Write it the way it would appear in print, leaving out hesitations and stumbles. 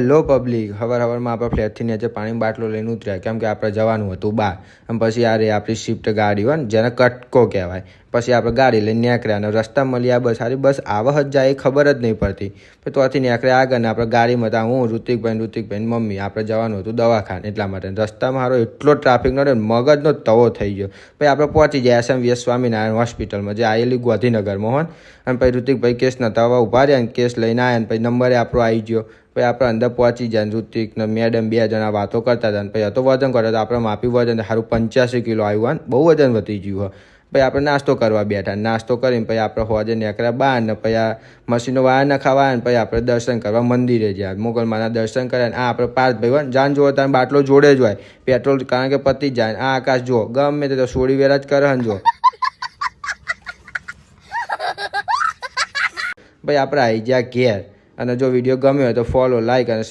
Hello public, હવારમાં આપણે ફ્લેટથી નીચે પાણીની બાટલો લઈને ઉતર્યા, કેમ કે આપણે જવાનું હતું બહાર. અને પછી આ રહી આપણી શિફ્ટ ગાડી હોય ને, જેને કટકો કહેવાય. પછી આપણે ગાડી લઈને નીકળ્યા અને રસ્તા મળી આ બસ. બસ આવા જ જાય એ ખબર જ નહીં પડતી. પછી ત્યાંથી નીકળ્યા આગળ ને આપણે ગાડીમાં હતા હું, ઋતિકભાઈ મમ્મી. આપણે જવાનું હતું દવાખાને, એટલા માટે રસ્તામાં મારો એટલો ટ્રાફિક નડ્યો ને, મગજનો તવો થઈ ગયો. પછી આપણે પહોંચી ગયા SMVS સ્વામિનારાયણ હોસ્પિટલમાં, જે આવેલી ગાંધીનગરમાં હોય. અને પછી ઋતિકભાઈ કેસના તવા ઉભા રહ્યા ને કેસ લઈને આવ્યા ને પછી નંબરે આપણો આવી ગયો. પછી આપણે અંદર પહોંચી જાય ને ઋતિક ને મેડમ 2 જણા વાતો કરતા હતા. પછી હતો વજન કરતા હતા, આપણે માપી વજન સારું 85 કિલો આવ્યું હોય ને, બહુ વજન વધી ગયું હોય. પછી આપણે નાસ્તો કરવા બેઠા, નાસ્તો કરીને પછી આપણે હોજે નીકળ્યા બહાર ને પછી આ મશીનો વાયર ન ખાવા ને પછી આપણે દર્શન કરવા મંદિરે ગયા. મોગલમાના દર્શન કર્યા. આ આપણે પાર્થભાઈ હોય ને, જાન જોવો ત્યાં બાટલો જોડે જ હોય, પેટ્રોલ કારણ કે પતી જાય. આ આકાશ જુઓ, ગમે તે તો સોડી વેરા જ કરે ને જો. ભાઈ આપણે આવી ગયા ઘેર. અને જો વિડીયો ગમ્યો હોય તો ફોલો, લાઈક અને